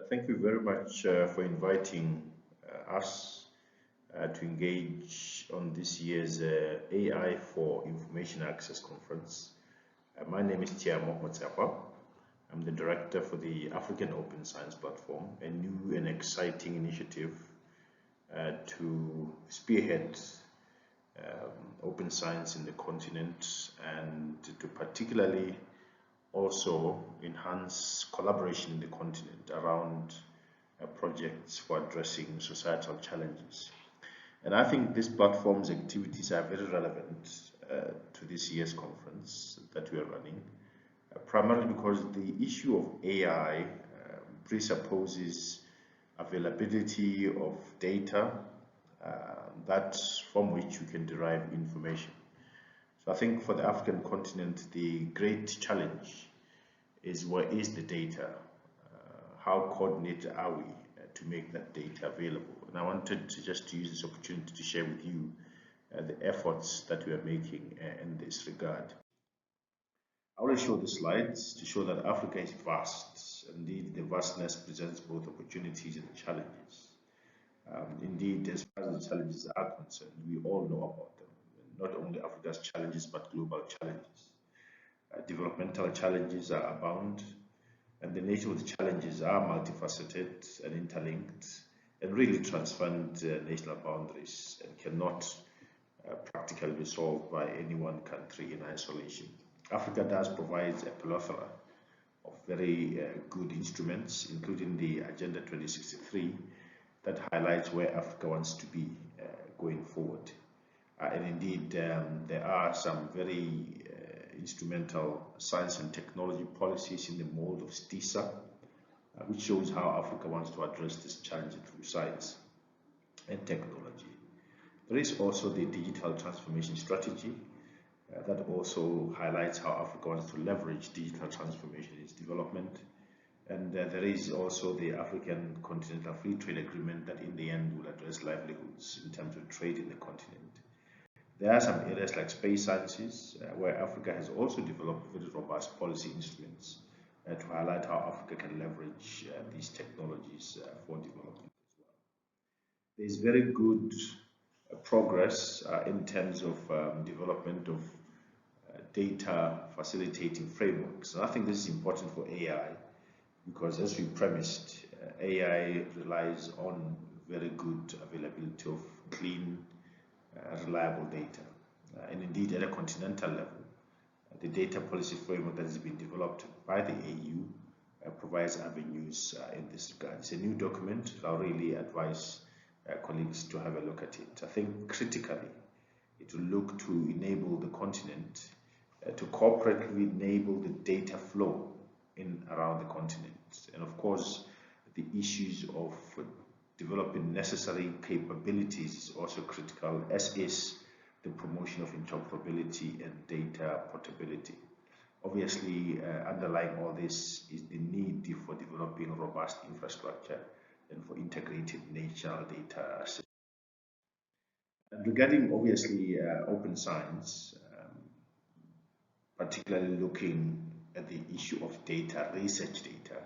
Thank you very much for inviting us to engage on this year's AI for Information Access Conference. My name is Tshiamo. I'm the director for the African Open Science Platform, a new and exciting initiative to spearhead open science in the continent and to particularly also enhance collaboration in the continent around projects for addressing societal challenges. And I think this platform's activities are very relevant to this year's conference that we are running, primarily because the issue of AI presupposes availability of data that from which you can derive information. So I think for the African continent, the great challenge is where is the data? How coordinated are we to make that data available? And I wanted to just use this opportunity to share with you the efforts that we are making in this regard. I want to show the slides to show that Africa is vast. Indeed, the vastness presents both opportunities and challenges. Indeed, as far as the challenges are concerned, we all know about them. Not only Africa's challenges, but global challenges. Developmental challenges are abound, and the nature of the challenges are multifaceted and interlinked, and really transcend national boundaries and cannot practically be solved by any one country in isolation. Africa does provide a plethora of very good instruments, including the Agenda 2063, that highlights where Africa wants to be going forward. And indeed, there are some very instrumental science and technology policies in the mold of STISA, which shows how Africa wants to address this challenge through science and technology. There is also the digital transformation strategy that also highlights how Africa wants to leverage digital transformation in its development. And there is also the African Continental Free Trade Agreement that in the end will address livelihoods in terms of trade in the continent. There are some areas like space sciences where Africa has also developed very robust policy instruments to highlight how Africa can leverage these technologies for development as well. There is very good progress in terms of development of data facilitating frameworks. And I think this is important for AI because, as we premised, AI relies on very good availability of clean, reliable data. And indeed, at a continental level, the data policy framework that has been developed by the AU provides avenues in this regard. It's a new document. I'll really advise colleagues to have a look at it. I think critically, it will look to enable the continent to cooperatively enable the data flow in around the continent. And of course, the issues of developing necessary capabilities is also critical, as is the promotion of interoperability and data portability. Obviously, underlying all this is the need for developing robust infrastructure and for integrated national data systems. And regarding, obviously, open science, particularly looking at the issue of data, research data,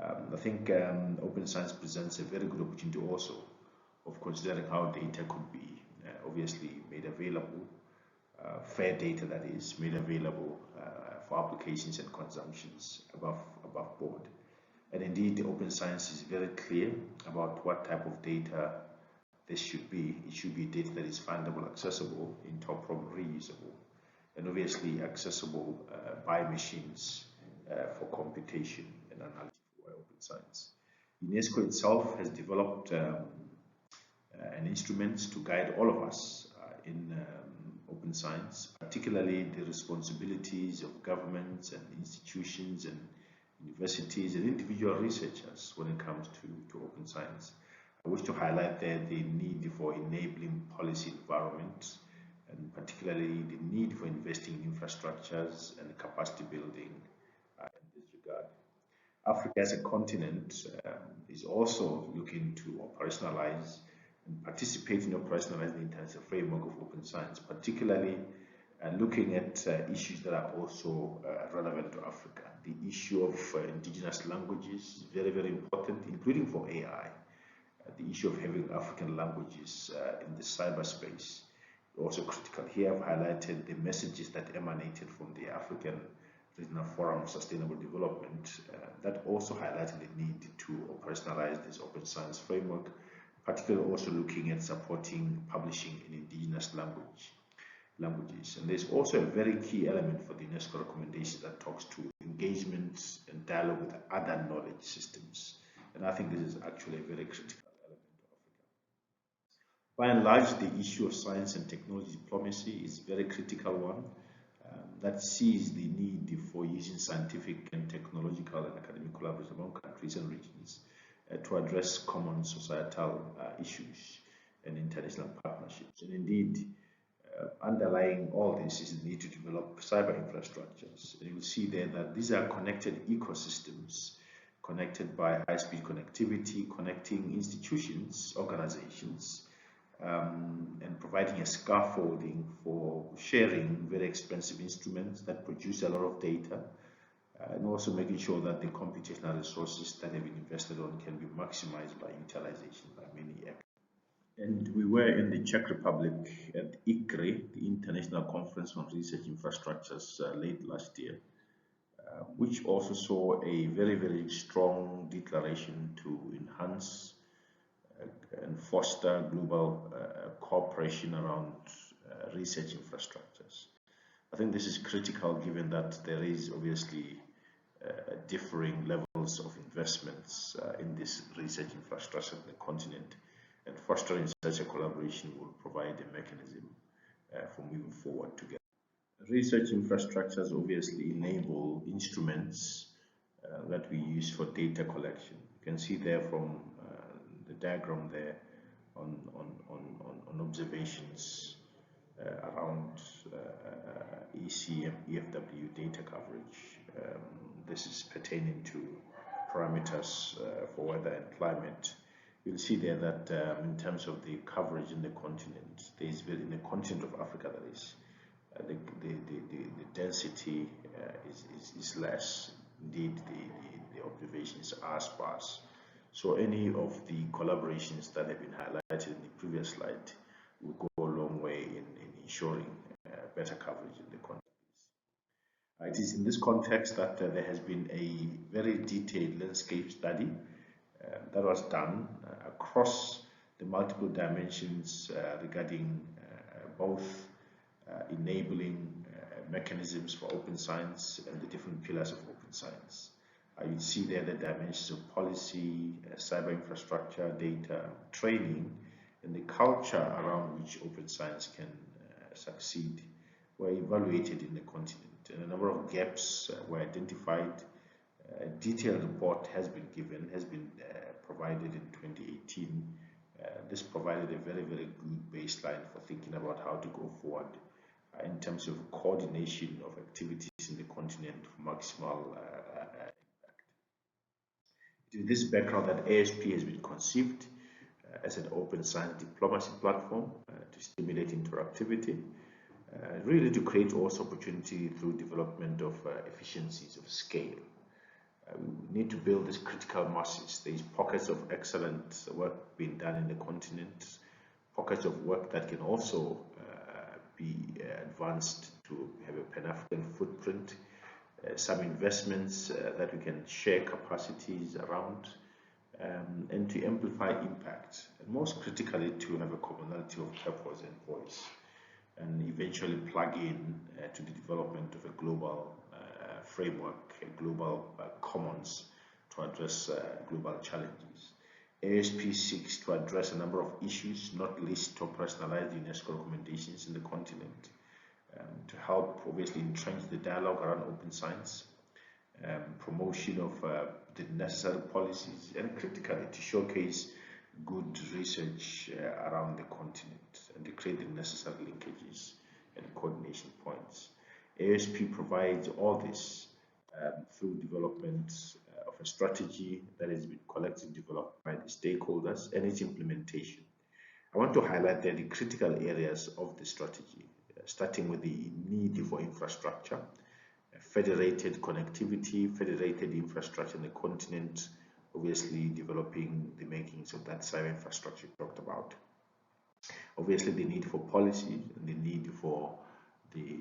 I think open science presents a very good opportunity also of considering how data could be obviously made available, fair data that is made available for applications and consumptions above board. And indeed, the open science is very clear about what type of data this should be. It should be data that is fundable, accessible, interoperable, reusable, and obviously accessible by machines for computation and analysis for open science. UNESCO itself has developed an instrument to guide all of us in open science, particularly the responsibilities of governments and institutions and universities and individual researchers when it comes to open science. I wish to highlight there the need for enabling policy environment, and particularly the need for investing in infrastructures and capacity building in this regard. Africa as a continent is also looking to operationalize and participate in operationalizing the international framework of open science, particularly looking at issues that are also relevant to Africa. the issue of indigenous languages is very, very important, including for AI. The issue of having African languages in the cyberspace also critical. Here I've highlighted the messages that emanated from the African Regional Forum for Sustainable Development that also highlighted the need to operationalize this open science framework, particularly also looking at supporting publishing in indigenous languages. And there's also a very key element for the UNESCO recommendation that talks to engagement and dialogue with other knowledge systems. And I think this is actually a very critical element of Africa. By and large, the issue of science and technology diplomacy is a very critical one that sees the need for using scientific and technological and academic collaboration among countries and regions to address common societal issues and international partnerships. And indeed, underlying all this is the need to develop cyber infrastructures. And you will see there that these are connected ecosystems, connected by high-speed connectivity, connecting institutions, organizations, and providing a scaffolding for sharing very expensive instruments that produce a lot of data, and also making sure that the computational resources that have been invested on can be maximized by utilization by many actors. And we were in the Czech Republic at ICRE, the International Conference on Research Infrastructures, late last year, which also saw a very, very strong declaration to enhance and foster global cooperation around research infrastructures. I think this is critical given that there is obviously differing levels of investments in this research infrastructure in the continent, and fostering such a collaboration will provide a mechanism for moving forward together. Research infrastructures obviously enable instruments that we use for data collection. You can see there from the diagram there on observations around ECM, EFW data coverage. This is pertaining to parameters for weather and climate. You'll see there that in terms of the coverage in the continent, in the continent of Africa, that is, the density is less. Indeed, the observations are sparse. So any of the collaborations that have been highlighted in the previous slide will go a long way in ensuring better coverage in the continent. It is in this context that there has been a very detailed landscape study that was done across the multiple dimensions regarding both enabling mechanisms for open science and the different pillars of open science. You see there the dimensions of policy, cyber infrastructure, data, training, and the culture around which open science can succeed were evaluated in the continent. And a number of gaps were identified. A detailed report has been provided in 2018. This provided a very, very good baseline for thinking about how to go forward in terms of coordination of activities in the continent for maximal impact. It is this background that ASP has been conceived as an open science diplomacy platform to stimulate interactivity, really to create also opportunity through development of efficiencies of scale. We need to build these critical masses. There is pockets of excellent work being done in the continent, pockets of work that can also be advanced to have a Pan-African footprint, some investments that we can share capacities around, and to amplify impact, and most critically to have a commonality of purpose and voice, and eventually plug in to the development of a global framework, a global commons to address global challenges. ASP seeks to address a number of issues, not least to operationalize the UNESCO recommendations in the continent, to help obviously entrench the dialogue around open science, promotion of the necessary policies, and critically to showcase good research around the continent and to create the necessary linkages and coordination points. ASP provides all this through development of a strategy that has been collectively developed by the stakeholders and its implementation. I want to highlight there the critical areas of the strategy, starting with the need for infrastructure, federated connectivity, federated infrastructure in the continent, obviously developing the makings of that cyber infrastructure talked about. Obviously, the need for policy and the need for the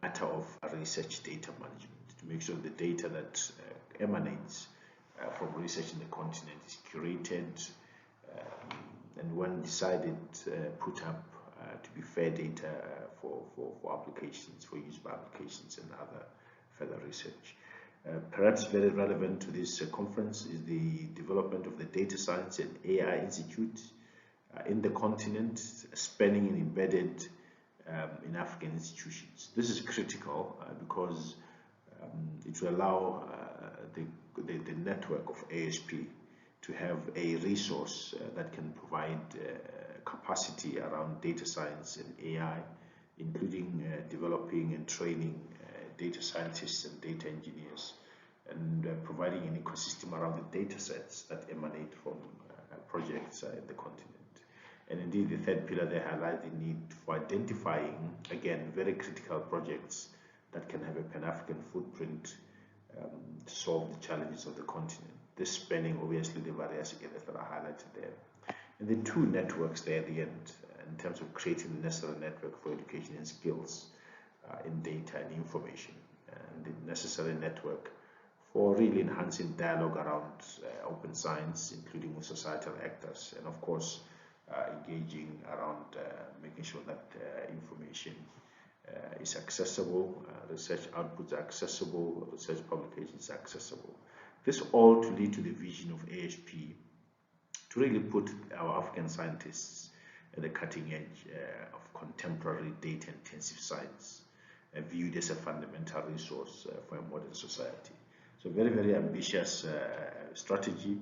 matter of research data management to make sure the data that emanates from research in the continent is curated and when decided, put up to be fair data for applications, for use by applications and other further research. Perhaps very relevant to this conference is the development of the Data Science and AI Institute in the continent, spanning and embedded in African institutions. This is critical because it will allow the network of ASP to have a resource that can provide capacity around data science and AI, including developing and training data scientists and data engineers, and providing an ecosystem around the data sets that emanate from projects in the continent. And indeed, the third pillar, they highlight the need for identifying, again, very critical projects that can have a Pan-African footprint to solve the challenges of the continent. This spanning, obviously, the various areas that are highlighted there. And the two networks there at the end, in terms of creating the necessary network for education and skills in data and information, and the necessary network for really enhancing dialogue around open science, including with societal actors, and of course, engaging around making sure that information is accessible, research outputs are accessible, research publications are accessible. This all to lead to the vision of ASP to really put our African scientists at the cutting edge of contemporary data-intensive science, viewed as a fundamental resource for a modern society. So very, very ambitious strategy.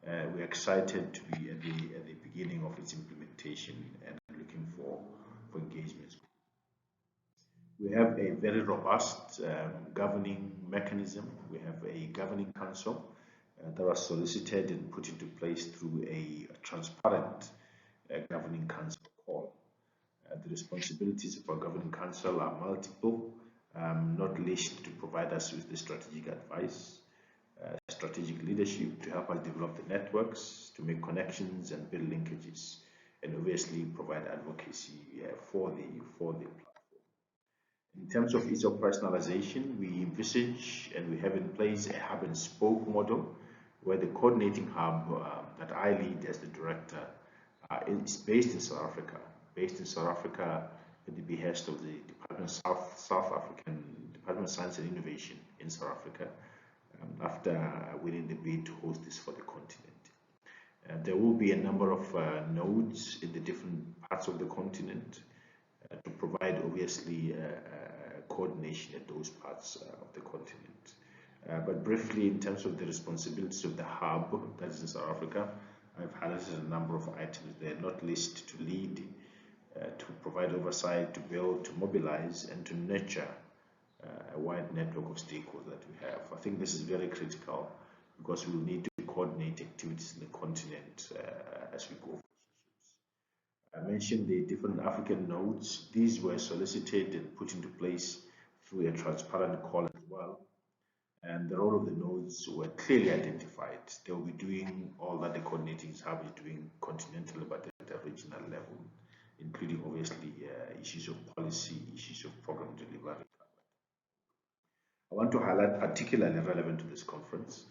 We're excited to be at the beginning of its implementation and looking for engagements. We have a very robust governing mechanism. We have a governing council that was solicited and put into place through a transparent governing council call. The responsibilities of our governing council are multiple, not least to provide us with the strategic advice, strategic leadership to help us develop the networks, to make connections and build linkages, and obviously provide advocacy for the platform. In terms of its operationalization, we envisage and we have in place a hub and spoke model where the coordinating hub that I lead as the director is based in South Africa. Based in South Africa at the behest of the Department of South African Department of Science and Innovation in South Africa, after winning the bid to host this for the continent. There will be a number of nodes in the different parts of the continent to provide obviously coordination at those parts of the continent. But briefly, in terms of the responsibilities of the hub that is in South Africa, I've highlighted a number of items there, not least to lead, to provide oversight, to build, to mobilize, and to nurture a wide network of stakeholders that we have. I think this is very critical because we will need to coordinate activities in the continent as we go. I mentioned the different African nodes. These were solicited and put into place through a transparent call as well. And the role of the nodes were clearly identified. They will be doing all that the coordinating hub is doing continentally, but at a regional level, including obviously issues of policy, issues of program delivery. I want to highlight particularly relevant to this conference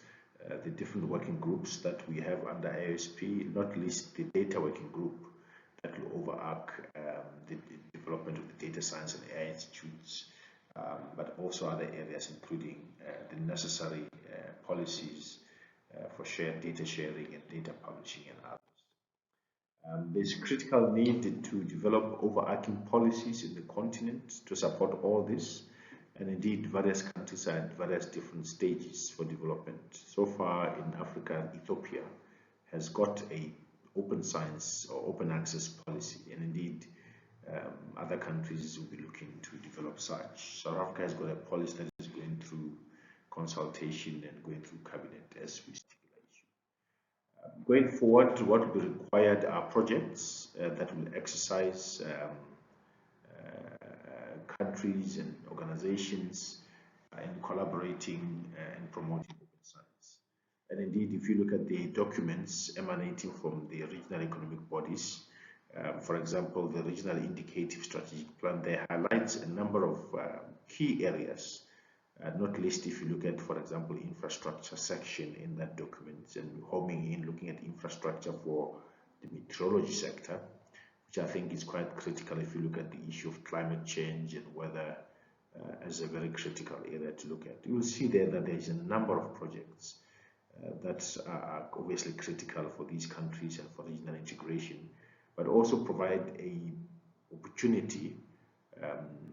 the different working groups that we have under ASP, not least the data working group that will overarch the development of the data science and AI institutes, but also other areas including the necessary policies for shared data sharing and data publishing and others. There's critical need to develop overarching policies in the continent to support all this, and indeed various countries are at various different stages for development. So far in Africa, Ethiopia has got a open science or open access policy, and indeed other countries will be looking to develop such. South Africa has got a policy that is going through consultation and going through cabinet as we speak. Going forward, what will be required are projects that will exercise countries and organizations in collaborating and promoting open science. And indeed, if you look at the documents emanating from the regional economic bodies, for example, the Regional Indicative Strategic Plan, they highlights a number of key areas, not least if you look at, for example, infrastructure section in that document, and homing in looking at infrastructure for the meteorology sector, which I think is quite critical if you look at the issue of climate change and weather as a very critical area to look at. You will see there that there is a number of projects that are obviously critical for these countries and for regional integration, but also provide a opportunity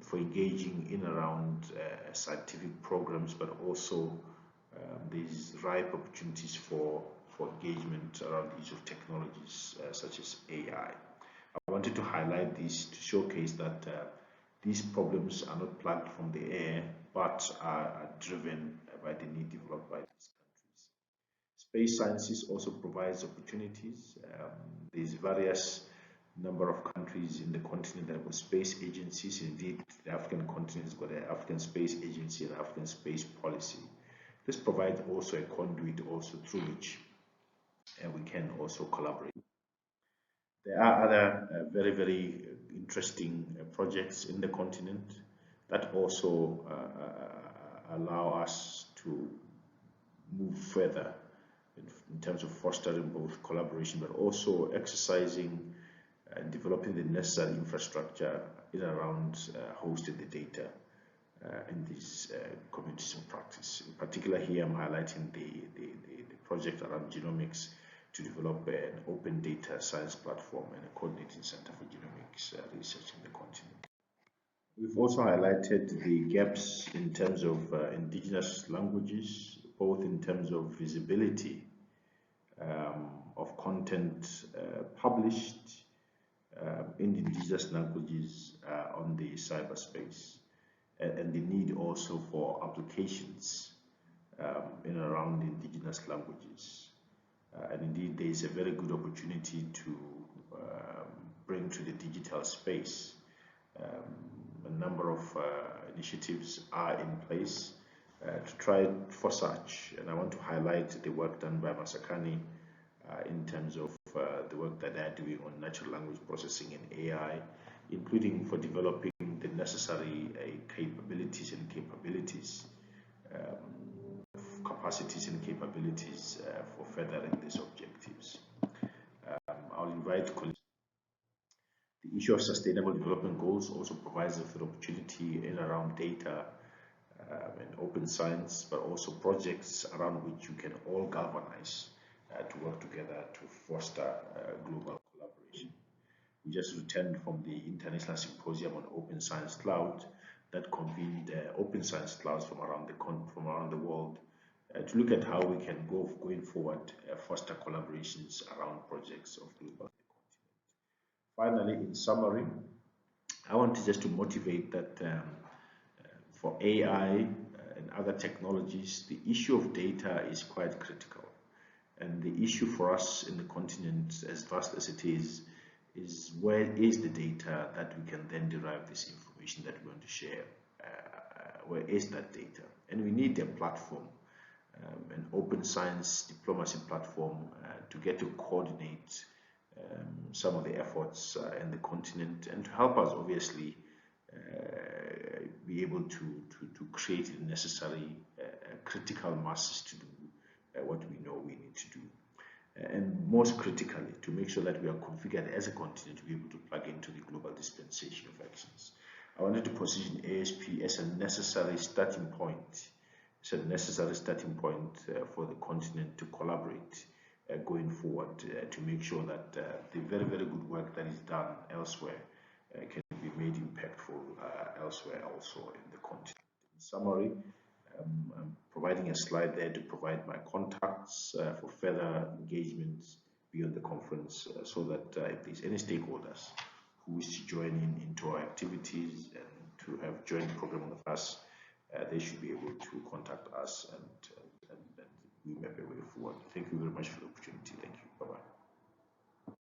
for engaging in around scientific programs, but also these ripe opportunities for engagement around the use of technologies such as AI. I wanted to highlight this to showcase that these problems are not plucked from the air, but are driven by the need developed by these countries. Space sciences also provides opportunities. There's various number of countries in the continent that have got space agencies. Indeed, the African continent has got an African Space Agency and African Space Policy. This provides also a conduit also through which we can also collaborate. There are other very, very interesting projects in the continent that also allow us to move further in terms of fostering both collaboration, but also exercising and developing the necessary infrastructure in and around hosting the data in these communities of practice. In particular, here I'm highlighting the project around genomics to develop an open data science platform and a coordinating center for genomics research in the continent. We've also highlighted the gaps in terms of indigenous languages, both in terms of visibility of content published in indigenous languages on the cyberspace, and the need also for applications in and around indigenous languages. And indeed, there is a very good opportunity to bring to the digital space. A number of initiatives are in place to try for such, and I want to highlight the work done by Masakani in terms of the work that they're doing on natural language processing and AI, including for developing the necessary capabilities and capacities and capabilities for furthering these objectives. I'll invite colleagues. The issue of sustainable development goals also provides us with opportunity in around data and open science, but also projects around which you can all galvanize to work together to foster global collaboration. We just returned from the International Symposium on Open Science Cloud that convened open science clouds from around the world to look at how we can going forward foster collaborations around projects of global continent. Finally, in summary, I wanted just to motivate that for AI and other technologies, the issue of data is quite critical. And the issue for us in the continent, as vast as it is where is the data that we can then derive this information that we want to share? Where is that data? And we need a platform, an open science diplomacy platform to get to coordinate some of the efforts in the continent and to help us obviously be able to create the necessary critical masses to do what we know we need to do. And most critically, to make sure that we are configured as a continent to be able to plug into the global dispensation of actions. I wanted to position ASP as a necessary starting point. It's a necessary starting point for the continent to collaborate going forward to make sure that the very, very good work that is done elsewhere can be made impactful elsewhere also in the continent. In summary, I'm providing a slide there to provide my contacts for further engagements beyond the conference so that if there's any stakeholders who wish to join into our activities and to have joined the program with us, they should be able to contact us and we may be way forward. Thank you very much for the opportunity. Thank you. Bye-bye.